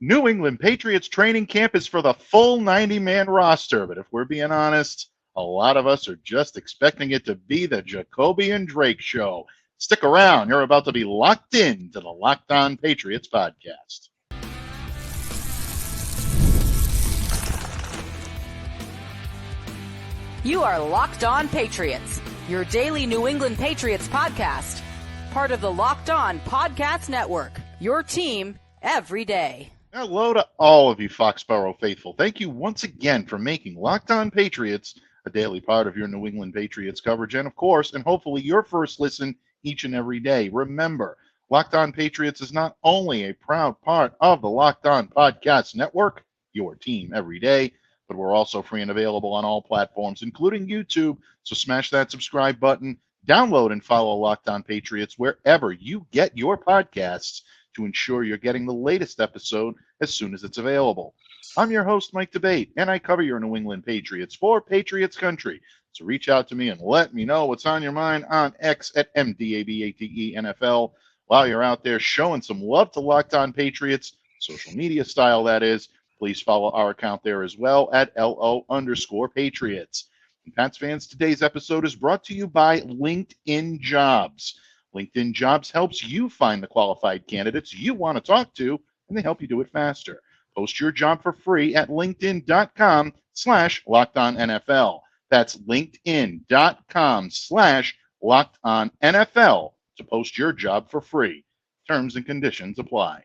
New England Patriots training camp is for the full 90-man roster, but if we're being honest, a lot of us are just expecting it to be the Jacoby and Drake show. Stick around. You're about to be locked in to the Locked On Patriots podcast. You are Locked On Patriots, your daily New England Patriots podcast. Part of the Locked On Podcast Network, your team every day. Hello to all of you Foxborough faithful. Thank you once again for making Locked On Patriots a daily part of your New England Patriots coverage. And of course, and hopefully your first listen each and every day. Remember, Locked On Patriots is not only a proud part of the Locked On Podcast Network, your team every day, but we're also free and available on all platforms, including YouTube. So smash that subscribe button, download and follow Locked On Patriots wherever you get your podcasts to ensure you're getting the latest episode as soon as it's available. I'm your host, Mike Debate, and I cover your New England Patriots for Patriots Country. So reach out to me and let me know what's on your mind on X at MDABATENFL. While you're out there showing some love to Locked On Patriots, social media style that is, please follow our account there as well at LO_Patriots. And Pats fans, today's episode is brought to you by LinkedIn Jobs. LinkedIn Jobs helps you find the qualified candidates you want to talk to, and they help you do it faster. Post your job for free at linkedin.com/LockedOnNFL. That's linkedin.com/LockedOnNFL to post your job for free. Terms and conditions apply.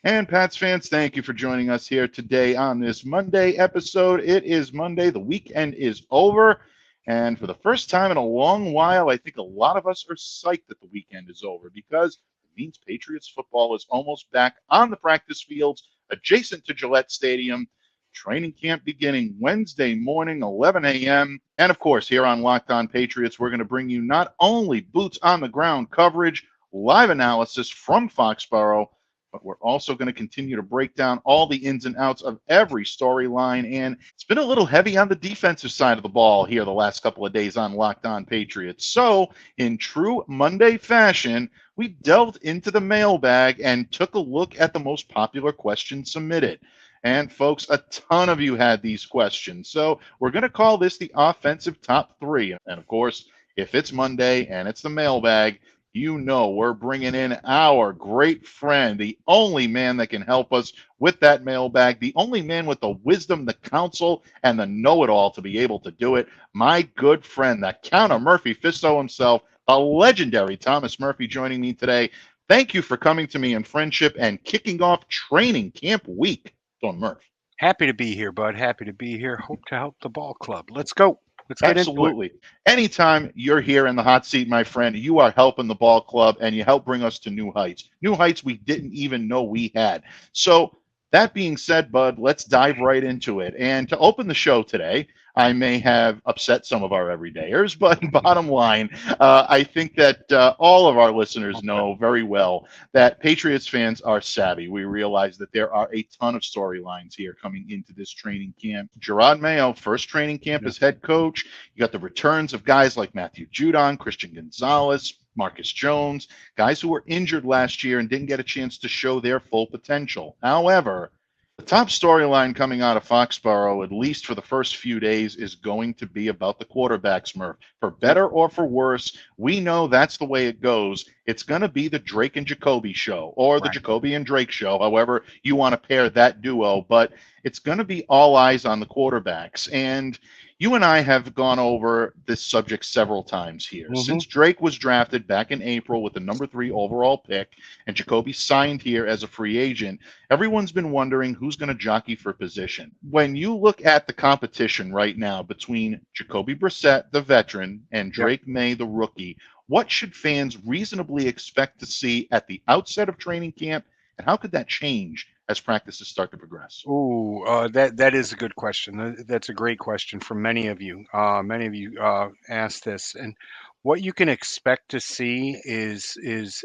And Pats fans, thank you for joining us here today on this Monday episode. It is Monday. The weekend is over. And for the first time in a long while, I think a lot of us are psyched that the weekend is over because it means Patriots football is almost back on the practice fields adjacent to Gillette Stadium. Training camp beginning Wednesday morning, 11 a.m. And of course, here on Locked On Patriots, we're going to bring you not only boots on the ground coverage, live analysis from Foxborough, but we're also going to continue to break down all the ins and outs of every storyline. And it's been a little heavy on the defensive side of the ball here the last couple of days on Locked On Patriots. So in true Monday fashion, we delved into the mailbag and took a look at the most popular questions submitted. And folks, a ton of you had these questions. So we're going to call this the offensive top three. And of course, if it's Monday and it's the mailbag, you know we're bringing in our great friend, the only man that can help us with that mailbag, the only man with the wisdom, the counsel, and the know-it-all to be able to do it. My good friend, the Count of Murphy Fisto himself, the legendary Thomas Murphy, joining me today. Thank you for coming to me in friendship and kicking off training camp week. Don Murph. Happy to be here, bud. Happy to be here. Hope to help the ball club. Let's go. Let's get Absolutely. into it. Anytime you're here in the hot seat, my friend, you are helping the ball club and you help bring us to new heights. New heights we didn't even know we had. So that being said, bud, let's dive right into it. And to open the show today, I may have upset some of our everydayers, but bottom line, I think that all of our listeners know very well that Patriots fans are savvy. We realize that there are a ton of storylines here coming into this training camp. Gerard Mayo, first training camp as head coach. You got the returns of guys like Matthew Judon, Christian Gonzalez, Marcus Jones, guys who were injured last year and didn't get a chance to show their full potential. However, the top storyline coming out of Foxborough, at least for the first few days, is going to be about the quarterbacks, Murph. For better or for worse, we know that's the way it goes. It's going to be the Drake and Jacoby show, or the Jacoby and Drake show, however you want to pair that duo. But it's going to be all eyes on the quarterbacks. And you and I have gone over this subject several times here. Since Drake was drafted back in April with the number 3 overall pick and Jacoby signed here as a free agent, everyone's been wondering who's going to jockey for position. When you look at the competition right now between Jacoby Brissett, the veteran, and Drake Maye, the rookie, what should fans reasonably expect to see at the outset of training camp, and how could that change as practices start to progress? That is a good question. That's a great question from many of you. Many of you asked this, and what you can expect to see is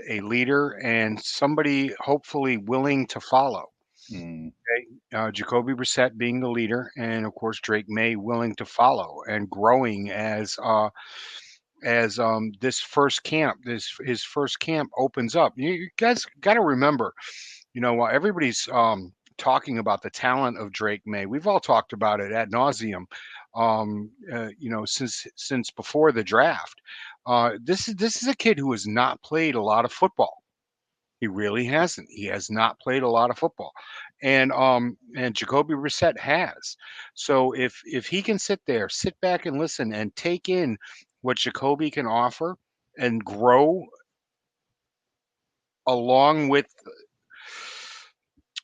a leader and somebody hopefully willing to follow. Okay? Jacoby Brissett being the leader, and of course Drake Maye willing to follow and growing as this first camp, his first camp opens up. You guys got to remember, While everybody's talking about the talent of Drake Maye, we've all talked about it ad nauseum. Since before the draft, this is a kid who has not played a lot of football. He really hasn't. He has not played a lot of football, and Jacoby Brissett has. So if he can sit back and listen and take in what Jacoby can offer and grow along with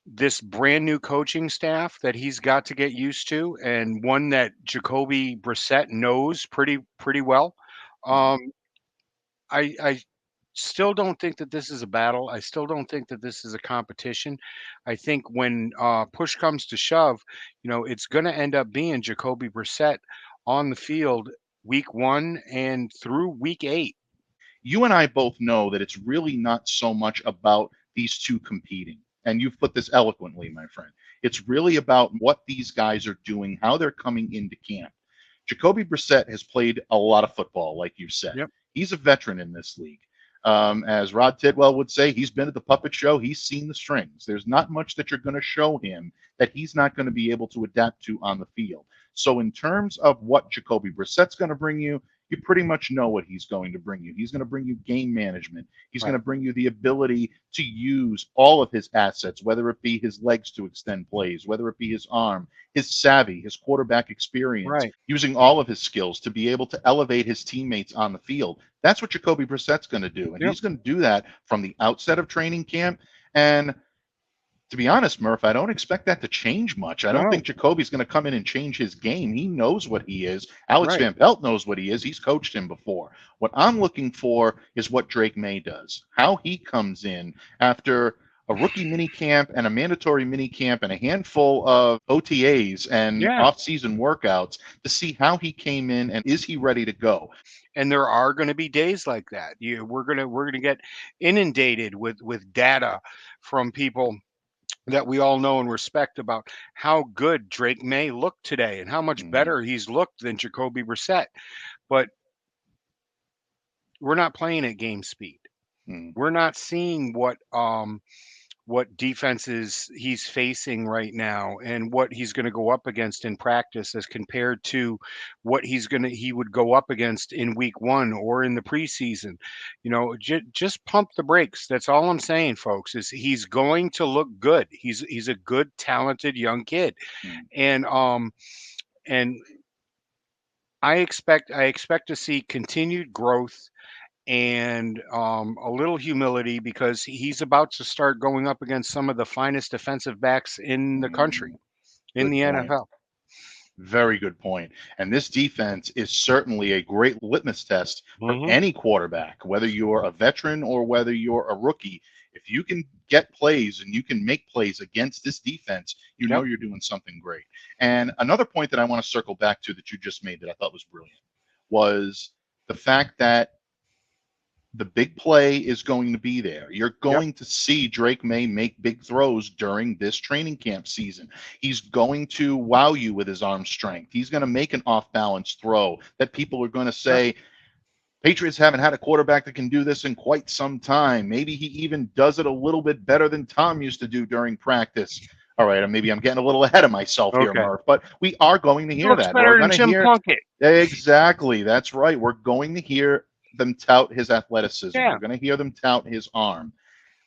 this brand new coaching staff that he's got to get used to, and one that Jacoby Brissett knows pretty well. Um, I still don't think that this is a battle. I still don't think that this is a competition. I think when push comes to shove, it's going to end up being Jacoby Brissett on the field week 1 and through week 8. You and I both know that it's really not so much about these two competing. And you've put this eloquently, my friend. It's really about what these guys are doing, how they're coming into camp. Jacoby Brissett has played a lot of football, like you said. Yep. He's a veteran in this league. As Rod Tidwell would say, he's been at the puppet show. He's seen the strings. There's not much that you're going to show him that he's not going to be able to adapt to on the field. So in terms of what Jacoby Brissett's going to bring you, you pretty much know what he's going to bring you. He's going to bring you game management. He's Right. going to bring you the ability to use all of his assets, whether it be his legs to extend plays, whether it be his arm, his savvy, his quarterback experience, Right. using all of his skills to be able to elevate his teammates on the field. That's what Jacoby Brissett's going to do. And Yep. he's going to do that from the outset of training camp. And to be honest, Murph, I don't expect that to change much. I don't No. think Jacoby's going to come in and change his game. He knows what he is. Alex Right. Van Pelt knows what he is. He's coached him before. What I'm looking for is what Drake Maye does, how he comes in after a rookie mini camp and a mandatory mini camp and a handful of OTAs and Yeah. off-season workouts to see how he came in and is he ready to go. And there are going to be days like that. We're gonna get inundated with data from people that we all know and respect about how good Drake Maye looked today and how much Mhm. better he's looked than Jacoby Brissett. But we're not playing at game speed. Mhm. We're not seeing what defenses he's facing right now and what he's going to go up against in practice as compared to what he would go up against in week 1 or in the preseason. Just pump the brakes. That's all I'm saying, folks, is he's going to look good. He's a good, talented young kid. Mhm. And I expect to see continued growth and a little humility because he's about to start going up against some of the finest defensive backs in the country, Mhm. in Good the point. NFL. Very good point. And this defense is certainly a great litmus test for Hmm. any quarterback, whether you're a veteran or whether you're a rookie. If you can get plays and you can make plays against this defense, you know Yep. you're doing something great. And another point that I want to circle back to that you just made that I thought was brilliant was the fact that the big play is going to be there. You're Yep. going to see Drake Maye make big throws during this training camp season. He's going to wow you with his arm strength. He's going to make an off balance throw that people are going to Yep. say, Patriots haven't had a quarterback that can do this in quite some time. Maybe he even does it a little bit better than Tom used to do during practice. All right, maybe I'm getting a little ahead of myself here, Okay. Murph, but we are going to He hear looks that. We're better than going to Jim hear Plunkett. exactly. That's right. We're going to hear them tout his athleticism. Yeah. We're going to hear them tout his arm.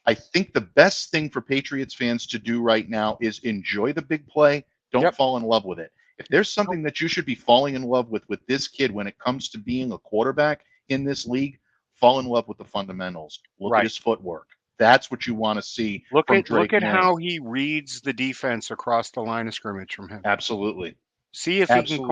I think the best thing for Patriots fans to do right now is enjoy the big play. Don't Yep. fall in love with it. If there's something that you should be falling in love with this kid when it comes to being a quarterback in this league, fall in love with the fundamentals. Look at Right. his footwork. That's what you want to see Look from at Drake Maye. how he reads the defense across the line of scrimmage from him. Absolutely. See if he can Absolutely.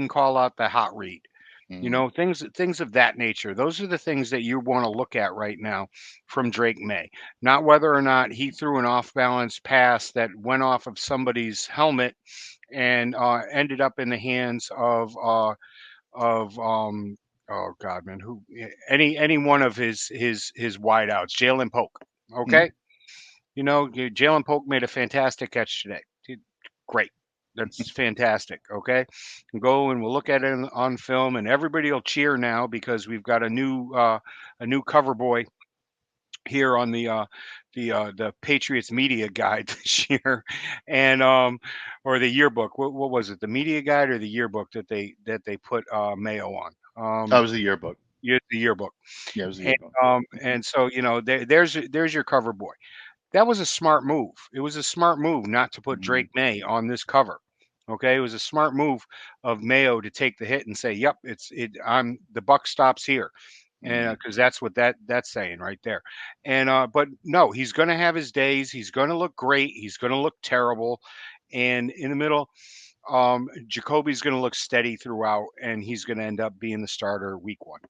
call out the hot read. Mhm. Things of that nature. Those are the things that you want to look at right now from Drake Maye. Not whether or not he threw an off balance pass that went off of somebody's helmet and ended up in the hands of oh God, man, who any one of his wideouts, Jalen Polk. Mhm. Okay, Jalen Polk made a fantastic catch today. Great. That's fantastic. Okay, go and we'll look at it on film, and everybody will cheer now because we've got a new cover boy here on the Patriots media guide this year, and or the yearbook. What was it? The media guide or the yearbook that they put Mayo on? That was the yearbook. The yearbook. Yeah, it was the yearbook. And so there's your cover boy. That was a smart move. It was a smart move not to put Drake Maye on this cover. Okay, it was a smart move of Mayo to take the hit and say, "Yep, I'm the buck stops here," and because that's what that's saying right there. And but no, he's going to have his days. He's going to look great. He's going to look terrible, and in the middle, Jacoby's going to look steady throughout, and he's going to end up being the starter week 1.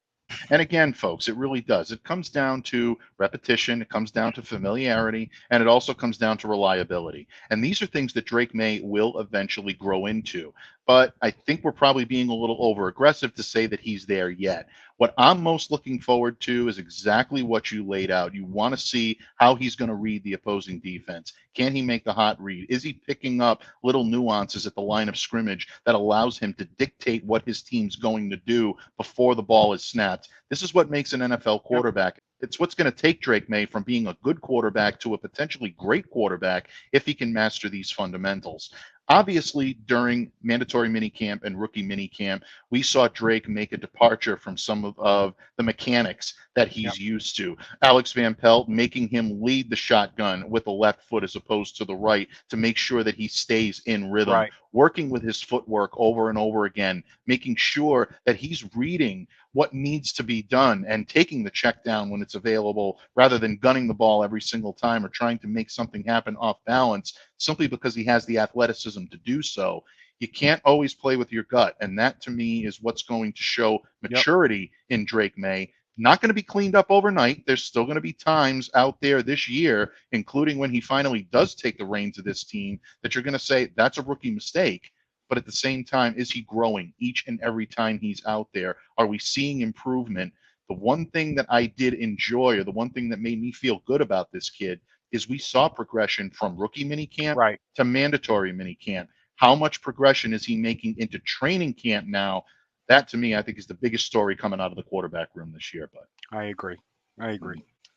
And again, folks, it really does. It comes down to repetition, it comes down to familiarity, and it also comes down to reliability. And these are things that Drake Maye will eventually grow into. But I think we're probably being a little over aggressive to say that he's there yet. What I'm most looking forward to is exactly what you laid out. You want to see how he's going to read the opposing defense. Can he make the hot read? Is he picking up little nuances at the line of scrimmage that allows him to dictate what his team's going to do before the ball is snapped? This is what makes an NFL quarterback. It's what's going to take Drake Maye from being a good quarterback to a potentially great quarterback if he can master these fundamentals. Obviously, during mandatory minicamp and rookie minicamp, we saw Drake make a departure from some of the mechanics that he's used to. Alex Van Pelt making him lead the shotgun with the left foot as opposed to the right to make sure that he stays in rhythm. Right. Working with his footwork over and over again, making sure that he's reading what needs to be done and taking the check down when it's available rather than gunning the ball every single time or trying to make something happen off balance simply because he has the athleticism to do so. You can't always play with your gut. And that to me is what's going to show maturity in Drake Maye. Not going to be cleaned up overnight. There's still going to be times out there this year, including when he finally does take the reins of this team, that you're going to say that's a rookie mistake. But at the same time, is he growing each and every time he's out there? Are we seeing improvement? The one thing that I did enjoy, or the one thing that made me feel good about this kid, is we saw progression from rookie minicamp to mandatory minicamp. How much progression is he making into training camp now? That, to me, I think is the biggest story coming out of the quarterback room this year. But I agree.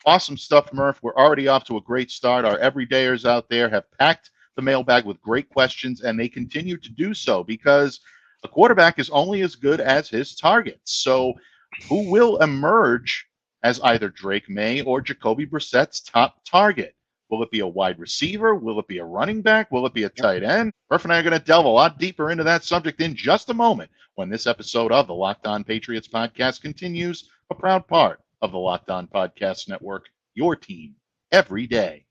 Awesome stuff, Murph. We're already off to a great start. Our everydayers out there have packed the mailbag with great questions, and they continue to do so because a quarterback is only as good as his targets. So who will emerge as either Drake Maye or Jacoby Brissett's top target? Will it be a wide receiver? Will it be a running back? Will it be a tight end? Murph and I are going to delve a lot deeper into that subject in just a moment when this episode of the Locked On Patriots podcast continues, a proud part of the Locked On Podcast Network, your team every day.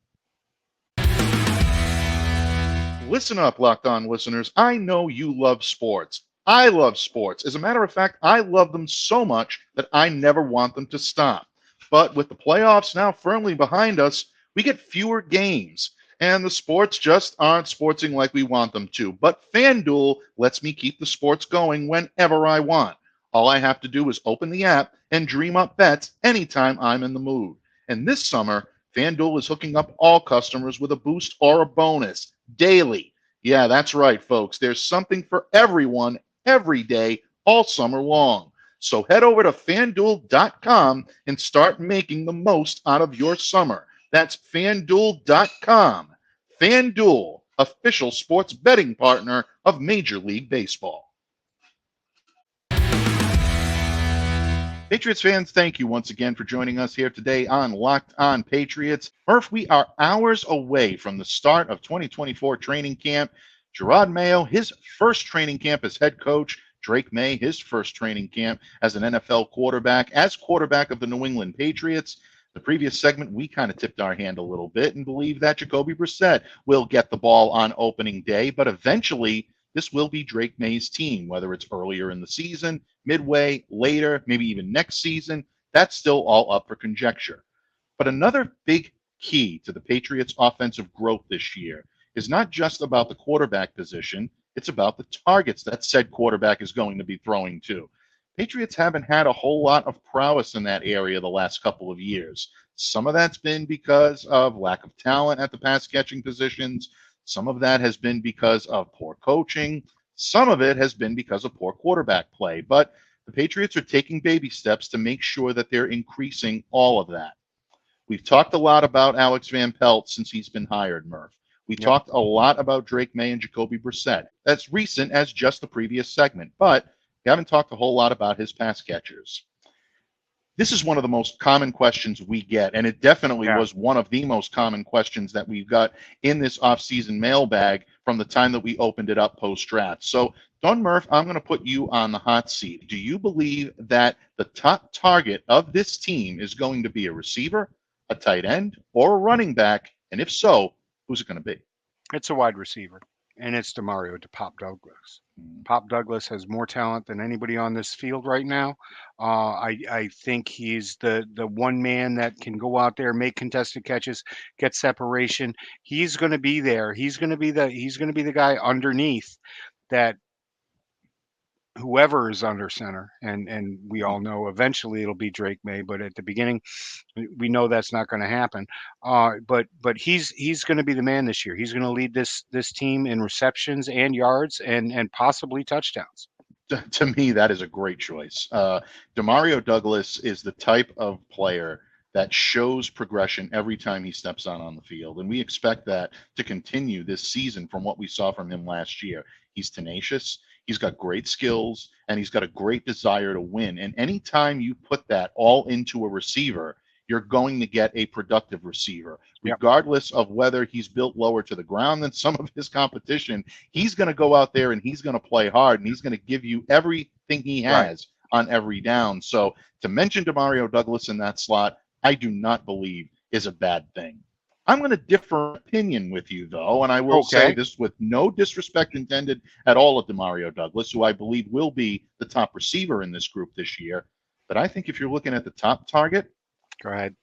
Listen up, Locked On listeners. I know you love sports. I love sports. As a matter of fact, I love them so much that I never want them to stop. But with the playoffs now firmly behind us, we get fewer games, and the sports just aren't sportsing like we want them to. But FanDuel lets me keep the sports going whenever I want. All I have to do is open the app and dream up bets anytime I'm in the mood. And this summer, FanDuel is hooking up all customers with a boost or a bonus daily. Yeah, that's right, folks. There's something for everyone every day, all summer long. So head over to FanDuel.com and start making the most out of your summer. That's FanDuel.com. FanDuel, official sports betting partner of Major League Baseball. Patriots fans, thank you once again for joining us here today on Locked On Patriots. Murph, we are hours away from the start of 2024 training camp. Jerod Mayo, his first training camp as head coach. Drake Maye, his first training camp as an NFL quarterback, as quarterback of the New England Patriots. The previous segment, we kind of tipped our hand a little bit and believe that Jacoby Brissett will get the ball on opening day, but eventually this will be Drake Maye's team, whether it's earlier in the season, midway, later, maybe even next season. That's still all up for conjecture. But another big key to the Patriots' offensive growth this year is not just about the quarterback position, it's about the targets that said quarterback is going to be throwing to. Patriots haven't had a whole lot of prowess in that area the last couple of years. Some of that's been because of lack of talent at the pass catching positions. Some of that has been because of poor coaching. Some of it has been because of poor quarterback play. But the Patriots are taking baby steps to make sure that they're increasing all of that. We've talked a lot about Alex Van Pelt since he's been hired, Murph. We Yep. talked a lot about Drake Maye and Jacoby Brissett. That's recent as just the previous segment, but we haven't talked a whole lot about his pass catchers. This is one of the most common questions we get, and it definitely was one of the most common questions that we've got in this offseason mailbag from the time that we opened it up post-draft. So, Don Murph, I'm going to put you on the hot seat. Do you believe that the top target of this team is going to be a receiver, a tight end, or a running back? And if so, who's it going to be? It's a wide receiver, and it's DeMario to Pop Douglas. Pop Douglas has more talent than anybody on this field right now. I think he's the one man that can go out there, make contested catches, get separation. He's going to be there. He's going to be the guy underneath that whoever is under center, and we all know eventually it'll be Drake Maye, but at the beginning we know that's not going to happen. But he's going to be the man this year. He's going to lead this team in receptions and yards and possibly touchdowns. To me, that is a great choice. DeMario Douglas is the type of player that shows progression every time he steps out on the field, and we expect that to continue this season from what we saw from him last year. He's tenacious. He's got great skills, and he's got a great desire to win. And anytime you put that all into a receiver, you're going to get a productive receiver. Regardless of whether he's built lower to the ground than some of his competition, he's going to go out there and he's going to play hard, and he's going to give you everything he has on every down. So to mention DeMario Douglas in that slot, I do not believe is a bad thing. I'm going to differ opinion with you, though, and I will say this with no disrespect intended at all of DeMario Douglas, who I believe will be the top receiver in this group this year. But I think if you're looking at the top target, go ahead.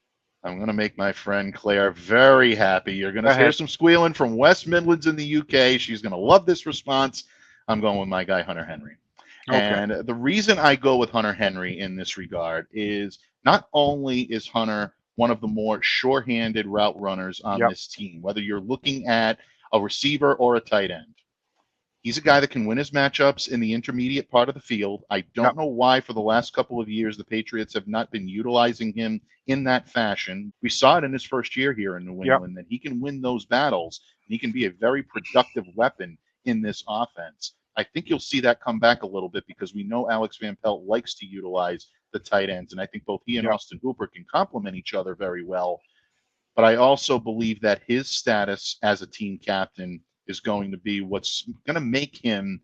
I'm going to make my friend Claire very happy. You're going to hear some squealing from West Midlands in the UK. She's going to love this response. I'm going with my guy, Hunter Henry. And the reason I go with Hunter Henry in this regard is not only is Hunter one of the more sure-handed route runners on this team, whether you're looking at a receiver or a tight end. He's a guy that can win his matchups in the intermediate part of the field. I don't know why for the last couple of years the Patriots have not been utilizing him in that fashion. We saw it in his first year here in New England that he can win those battles, and he can be a very productive weapon in this offense. I think you'll see that come back a little bit because we know Alex Van Pelt likes to utilize the tight ends, and I think both he and Austin Hooper can complement each other very well. But I also believe that his status as a team captain is going to be what's going to make him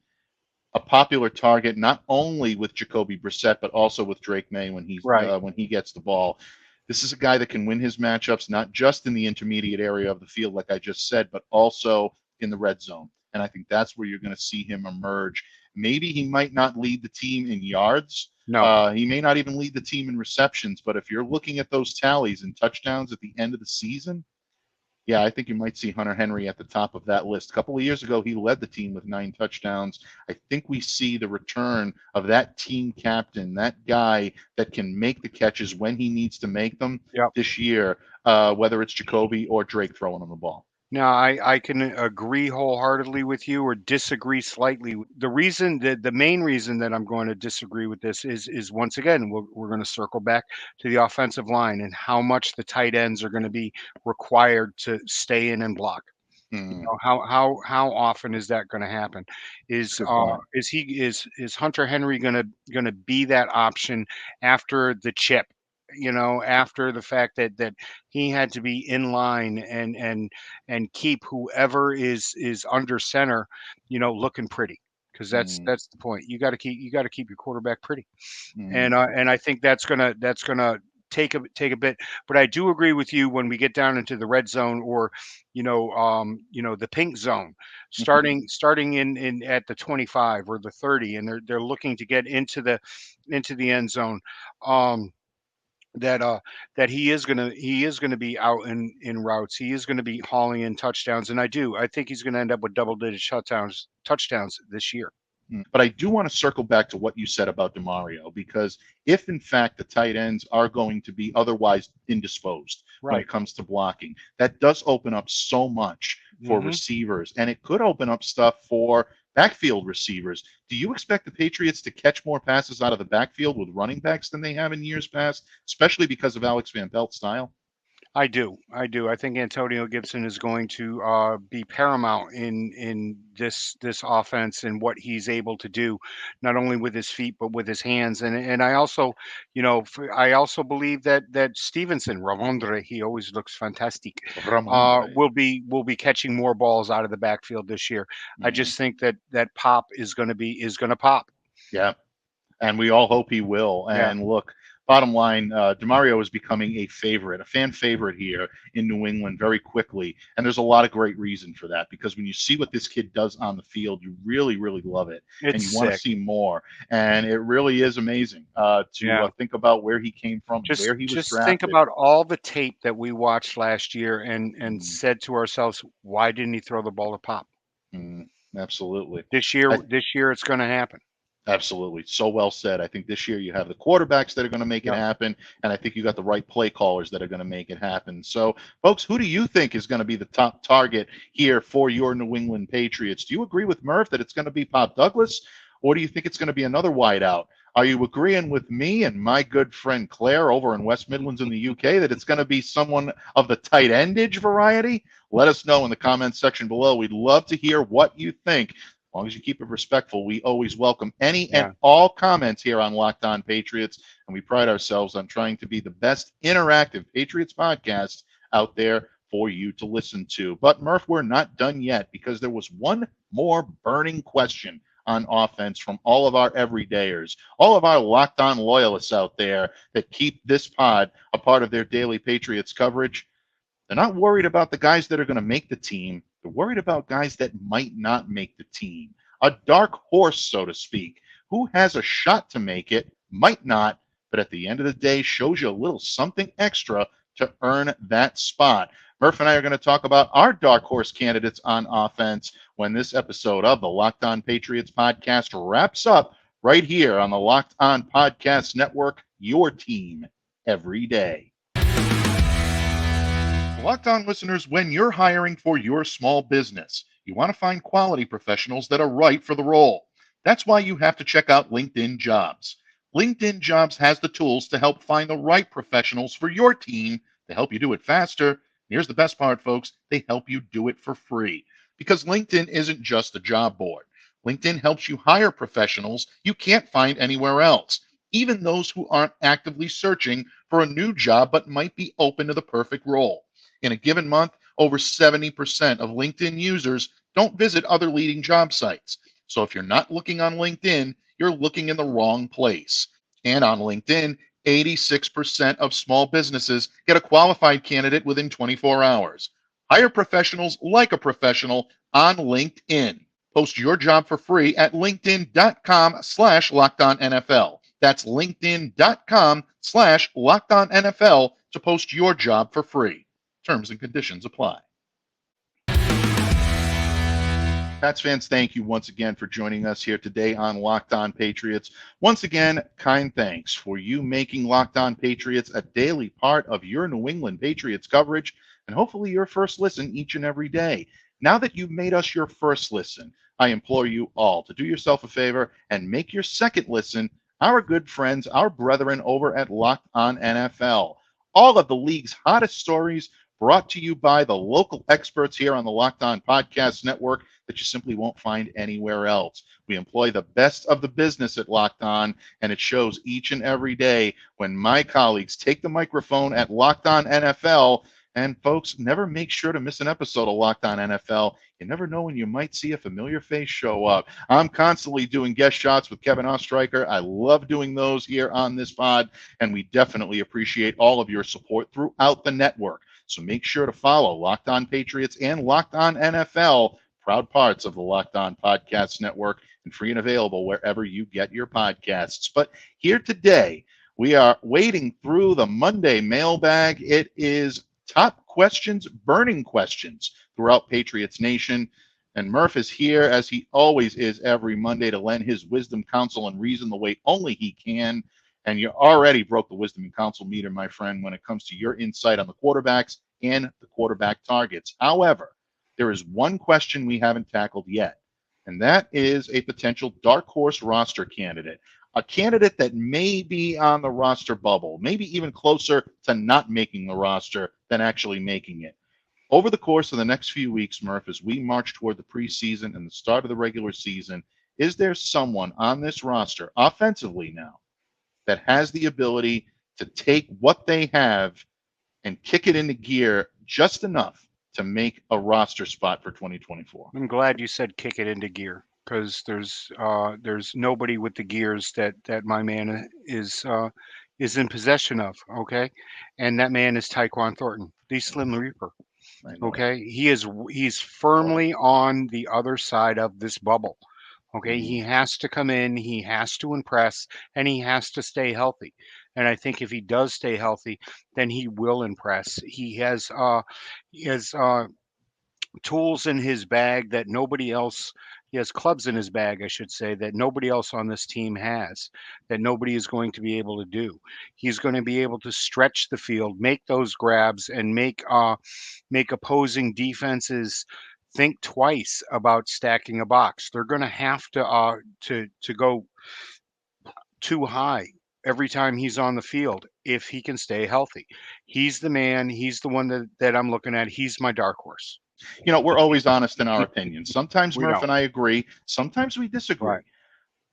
a popular target, not only with Jacoby Brissett, but also with Drake Maye when he's when he gets the ball. This is a guy that can win his matchups, not just in the intermediate area of the field, like I just said, but also in the red zone. And I think that's where you're going to see him emerge. Maybe he might not lead the team in yards. He may not even lead the team in receptions. But if you're looking at those tallies and touchdowns at the end of the season, yeah, I think you might see Hunter Henry at the top of that list. A couple of years ago, he led the team with 9 touchdowns. I think we see the return of that team captain, that guy that can make the catches when he needs to make them this year, whether it's Jacoby or Drake throwing him the ball. Now, I can agree wholeheartedly with you or disagree slightly. The main reason that I'm going to disagree with this is once again, we're going to circle back to the offensive line and how much the tight ends are going to be required to stay in and block. You know, how often is that going to happen? Is Hunter Henry going to be that option after the chip? You know, after the fact that he had to be in line and keep whoever is under center, you know, looking pretty, because that's the point. You got to keep your quarterback pretty, and I think that's gonna take a bit. But I do agree with you when we get down into the red zone or the pink zone, starting in at the 25 or the 30, and they're looking to get into the end zone. That he is gonna be out in routes. He is gonna be hauling in touchdowns, and I think he's gonna end up with double-digit touchdowns this year. But I do want to circle back to what you said about DeMario, because if in fact the tight ends are going to be otherwise indisposed when it comes to blocking, that does open up so much for receivers, and it could open up stuff for backfield receivers. Do you expect the Patriots to catch more passes out of the backfield with running backs than they have in years past, especially because of Alex Van Pelt's style? I do. I think Antonio Gibson is going to be paramount in this offense and what he's able to do, not only with his feet but with his hands. And I also, I also believe that Stevenson, Ramondre, he always looks fantastic. Ramondre. Will be catching more balls out of the backfield this year. I Mhm. just think that pop is going to pop. Yeah. And we all hope he will. Yeah. And look, bottom line, DeMario is becoming a favorite, a fan favorite here in New England very quickly. And there's a lot of great reason for that, because when you see what this kid does on the field, you really, really love it. And It's you want to sick. see more. And it really is amazing to Yeah. think about where he came from, Just where he was just think drafted. about all the tape that we watched last year and Mm, said to ourselves, why didn't he throw the ball to pop? absolutely. This year it's going to happen. Absolutely. So well said. I think this year you have the quarterbacks that are going to make it Yeah. happen, and I think you got the right play callers that are going to make it happen. So, folks, who do you think is going to be the top target here for your New England Patriots? Do you agree with Murph that it's going to be Pop Douglas, or do you think it's going to be another wideout? Are you agreeing with me and my good friend Claire over in West Midlands in the UK that it's going to be someone of the tight endage variety? Let us know in the comments section below. We'd love to hear what you think. As long as you keep it respectful, we always welcome any and Yeah. all comments here on Locked On Patriots, and we pride ourselves on trying to be the best interactive Patriots podcast out there for you to listen to. But Murph, we're not done yet, because there was one more burning question on offense from all of our everydayers, all of our Locked On loyalists out there that keep this pod a part of their daily Patriots coverage. They're not worried about the guys that are going to make the team. They're worried about guys that might not make the team. A dark horse, so to speak, who has a shot to make it, might not, but at the end of the day shows you a little something extra to earn that spot. Murph and I are going to talk about our dark horse candidates on offense when this episode of the Locked On Patriots podcast wraps up right here on the Locked On Podcast Network, your team every day. Locked On listeners, when you're hiring for your small business, you want to find quality professionals that are right for the role. That's why you have to check out LinkedIn Jobs. LinkedIn Jobs has the tools to help find the right professionals for your team to help you do it faster. Here's the best part, folks. They help you do it for free, because LinkedIn isn't just a job board. LinkedIn helps you hire professionals you can't find anywhere else, even those who aren't actively searching for a new job but might be open to the perfect role. In a given month, over 70% of LinkedIn users don't visit other leading job sites. So if you're not looking on LinkedIn, you're looking in the wrong place. And on LinkedIn, 86% of small businesses get a qualified candidate within 24 hours. Hire professionals like a professional on LinkedIn. Post your job for free at linkedin.com/LockedOnNFL. That's linkedin.com/LockedOnNFL to post your job for free. Terms and conditions apply. Pats fans, thank you once again for joining us here today on Locked On Patriots. Once again, kind thanks for you making Locked On Patriots a daily part of your New England Patriots coverage, and hopefully your first listen each and every day. Now that you've made us your first listen, I implore you all to do yourself a favor and make your second listen our good friends, our brethren over at Locked On NFL. All of the league's hottest stories brought to you by the local experts here on the Locked On Podcast Network that you simply won't find anywhere else. We employ the best of the business at Locked On, and it shows each and every day when my colleagues take the microphone at Locked On NFL. And folks, never make sure to miss an episode of Locked On NFL. You never know when you might see a familiar face show up. I'm constantly doing guest shots with Kevin Ostreicher. I love doing those here on this pod, and we definitely appreciate all of your support throughout the network. So make sure to follow Locked On Patriots and Locked On NFL, proud parts of the Locked On Podcast Network, and free and available wherever you get your podcasts. But here today, we are wading through the Monday mailbag. It is top questions, burning questions throughout Patriots Nation. And Murph is here, as he always is every Monday, to lend his wisdom, counsel, and reason the way only he can. And you already broke the wisdom and counsel meter, my friend, when it comes to your insight on the quarterbacks and the quarterback targets. However, there is one question we haven't tackled yet, and that is a potential dark horse roster candidate, a candidate that may be on the roster bubble, maybe even closer to not making the roster than actually making it. Over the course of the next few weeks, Murph, as we march toward the preseason and the start of the regular season, is there someone on this roster, offensively now, that has the ability to take what they have and kick it into gear just enough to make a roster spot for 2024? I'm glad you said kick it into gear, because there's nobody with the gears that my man is in possession of. Okay, and that man is Tyquan Thornton, the Slim Reaper. Okay, he's firmly on the other side of this bubble. Okay, he has to come in, he has to impress, and he has to stay healthy. And I think if he does stay healthy, then he will impress. He has tools in his bag that nobody else. He has clubs in his bag, I should say, that nobody else on this team has, that nobody is going to be able to do. He's going to be able to stretch the field, make those grabs, and make opposing defenses think twice about stacking a box. They're going to have to go too high every time he's on the field if he can stay healthy. He's the man. He's the one that I'm looking at. He's my dark horse. We're always honest in our opinions. Sometimes We Murph know. and I agree. Sometimes we disagree. Right.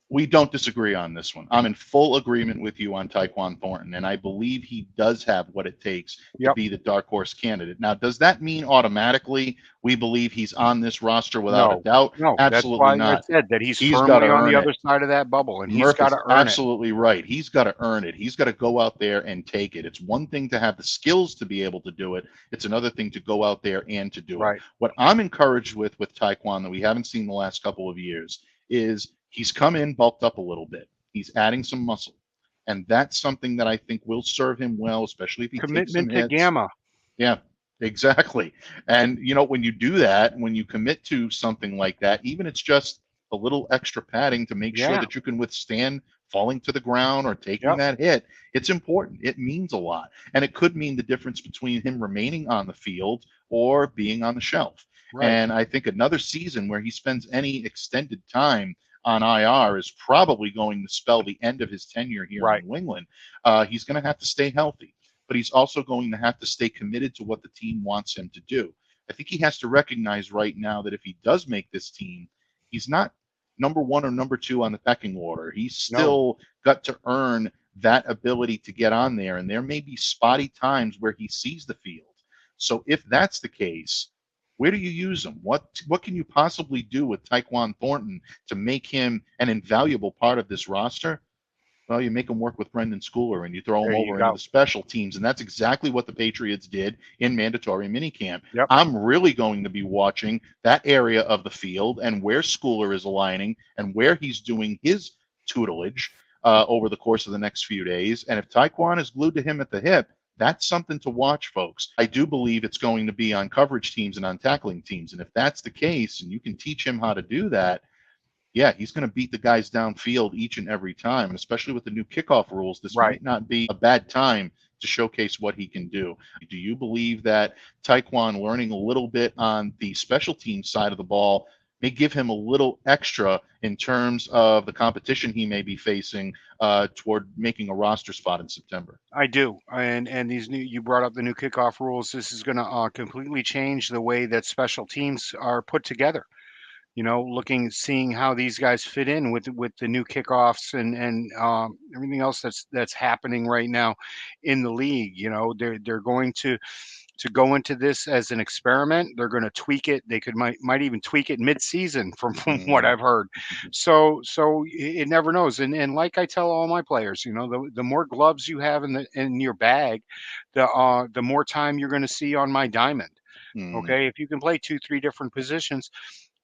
We don't disagree on this one. I'm in full agreement with you on Tyquan Thornton, and I believe he does have what it takes to Yep. be the dark horse candidate. Now, does that mean automatically we believe he's on this roster without a doubt? No, Absolutely that's why not. I said that he's He's gotta firmly on earn the it. other side of that bubble, and he's Murph got is to earn it. absolutely right. He's got to earn it. He's got to go out there and take it. It's one thing to have the skills to be able to do it. It's another thing to go out there and to do Right. it. What I'm encouraged with Tyquan that we haven't seen the last couple of years is he's come in bulked up a little bit. He's adding some muscle. And that's something that I think will serve him well, especially if he takes some Commitment to hits. gamma. Yeah, exactly. And when you do that, when you commit to something like that, even it's just a little extra padding to make sure Yeah. that you can withstand falling to the ground or taking Yep. that hit, it's important. It means a lot. And it could mean the difference between him remaining on the field or being on the shelf. Right. And I think another season where he spends any extended time on IR is probably going to spell the end of his tenure here Right. in New England. He's going to have to stay healthy, but he's also going to have to stay committed to what the team wants him to do. I think he has to recognize right now that if he does make this team, he's not number one or number two on the pecking order. He's still got to earn that ability to get on there, and there may be spotty times where he sees the field. So if that's the case, where do you use him? What can you possibly do with Tyquan Thornton to make him an invaluable part of this roster? Well, you make him work with Brendan Schooler and you throw him There you over go. into the special teams. And that's exactly what the Patriots did in mandatory minicamp. Yep. I'm really going to be watching that area of the field and where Schooler is aligning and where he's doing his tutelage over the course of the next few days. And if Tyquan is glued to him at the hip, that's something to watch, folks. I do believe it's going to be on coverage teams and on tackling teams. And if that's the case, and you can teach him how to do that, yeah, he's going to beat the guys downfield each and every time. And especially with the new kickoff rules, this Right. might not be a bad time to showcase what he can do. Do you believe that Tyquan learning a little bit on the special team side of the ball may give him a little extra in terms of the competition he may be facing toward making a roster spot in September? I do, and these new, you brought up the new kickoff rules. This is going to completely change the way that special teams are put together. Seeing how these guys fit in with the new kickoffs and everything else that's happening right now in the league. They're going to go into this as an experiment. They're going to tweak it. They might even tweak it mid-season from what I've heard. So it never knows. And like I tell all my players, the more gloves you have in your bag, the more time you're going to see on my diamond. Okay, if you can play 2-3 different positions,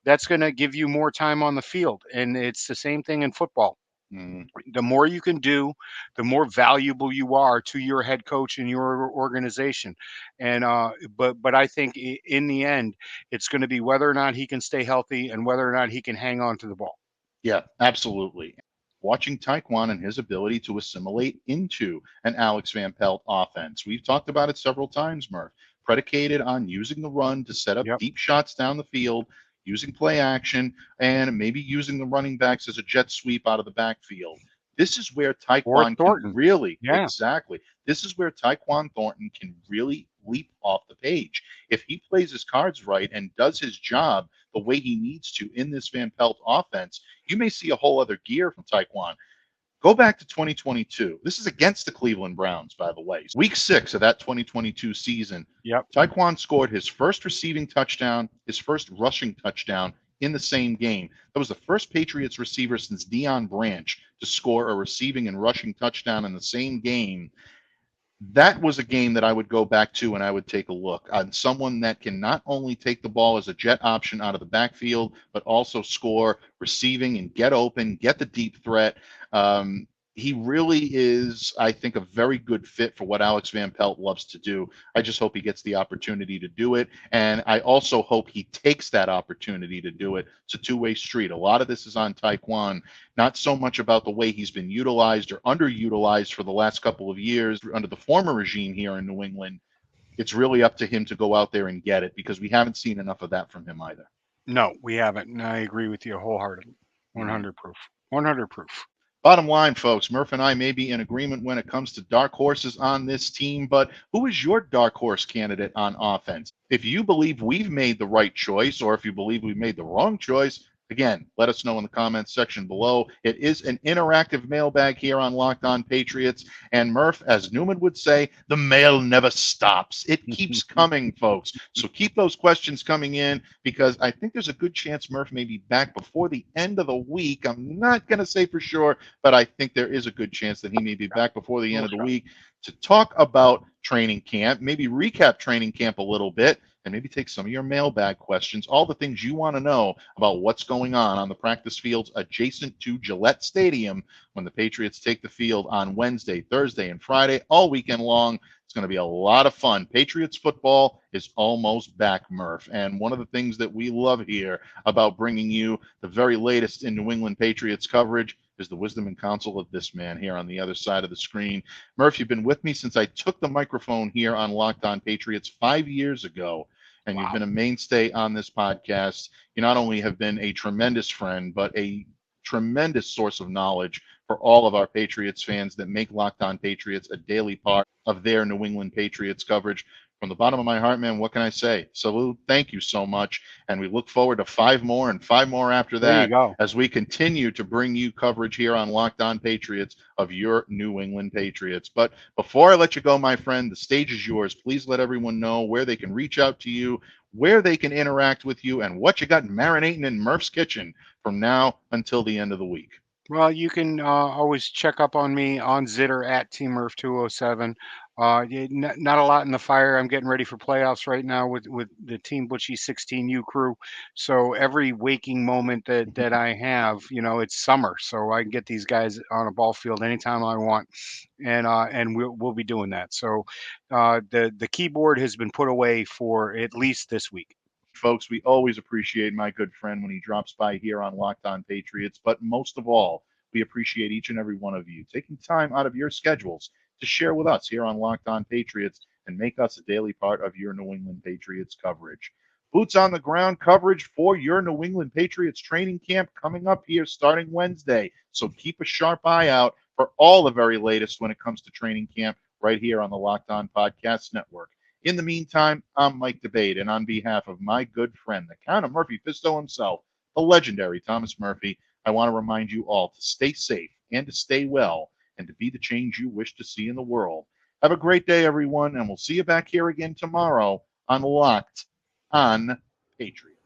that's going to give you more time on the field. And it's the same thing in football. The more you can do, the more valuable you are to your head coach and your organization. And but I think in the end, it's going to be whether or not he can stay healthy and whether or not he can hang on to the ball. Yeah, absolutely. Watching Tyquan and his ability to assimilate into an Alex Van Pelt offense. We've talked about it several times, Murph, predicated on using the run to set up deep shots down the field, using play action, and maybe using the running backs as a jet sweep out of the backfield. This is where Tyquan can really, exactly. This is where Tyquan Thornton can really leap off the page. If he plays his cards right and does his job the way he needs to in this Van Pelt offense, you may see a whole other gear from Taekwon. Go back to 2022. This is against the Cleveland Browns, by the way. Week 6 of that 2022 season, Yep. Taekwon scored his first receiving touchdown, his first rushing touchdown in the same game. That was the first Patriots receiver since Deion Branch to score a receiving and rushing touchdown in the same game. That was a game that I would go back to and I would take a look on someone that can not only take the ball as a jet option out of the backfield, but also score receiving and get open, get the deep threat. He really is, I think, a very good fit for what Alex Van Pelt loves to do. I just hope he gets the opportunity to do it. And I also hope he takes that opportunity to do it. It's a two-way street. A lot of this is on Taekwon, not so much about the way he's been utilized or underutilized for the last couple of years under the former regime here in New England. It's really up to him to go out there and get it, because we haven't seen enough of that from him either. No, we haven't. And I agree with you wholeheartedly. 100 proof. 100 proof. Bottom line, folks, Murph and I may be in agreement when it comes to dark horses on this team, but who is your dark horse candidate on offense? If you believe we've made the right choice, or if you believe we've made the wrong choice, again, let us know in the comments section below. It is an interactive mailbag here on Locked On Patriots. And Murph, as Newman would say, the mail never stops. It keeps coming, folks. So keep those questions coming in, because I think there's a good chance Murph may be back before the end of the week. I'm not going to say for sure, but I think there is a good chance that he may be back before the end of the week to talk about training camp, maybe recap training camp a little bit, and maybe take some of your mailbag questions, all the things you want to know about what's going on the practice fields adjacent to Gillette Stadium when the Patriots take the field on Wednesday, Thursday, and Friday, all weekend long. It's going to be a lot of fun. Patriots football is almost back, Murph. And one of the things that we love here about bringing you the very latest in New England Patriots coverage is the wisdom and counsel of this man here on the other side of the screen. Murph, you've been with me since I took the microphone here on Locked On Patriots 5 years ago, and You've been a mainstay on this podcast. You not only have been a tremendous friend, but a tremendous source of knowledge for all of our Patriots fans that make Locked On Patriots a daily part of their New England Patriots coverage. From the bottom of my heart, man, what can I say? Salute. Thank you so much. And we look forward to 5 more and 5 more after that as we continue to bring you coverage here on Locked On Patriots of your New England Patriots. But before I let you go, my friend, the stage is yours. Please let everyone know where they can reach out to you, where they can interact with you, and what you got marinating in Murph's kitchen from now until the end of the week. Well, you can always check up on me on Zitter at TeamMurph207. Not a lot in the fire. I'm getting ready for playoffs right now with the Team Butchie 16U crew. So every waking moment that I have, it's summer, so I can get these guys on a ball field anytime I want, and we'll be doing that. So the keyboard has been put away for at least this week. Folks, we always appreciate my good friend when he drops by here on Locked On Patriots, but most of all, we appreciate each and every one of you taking time out of your schedules to share with us here on Locked On Patriots and make us a daily part of your New England Patriots coverage. Boots on the ground coverage for your New England Patriots training camp coming up here starting Wednesday. So keep a sharp eye out for all the very latest when it comes to training camp right here on the Locked On Podcast Network. In the meantime, I'm Mike Debate, and on behalf of my good friend, the Count of Murphy Fisto himself, the legendary Thomas Murphy, I want to remind you all to stay safe and to stay well and to be the change you wish to see in the world. Have a great day, everyone, and we'll see you back here again tomorrow on Locked On Patriots.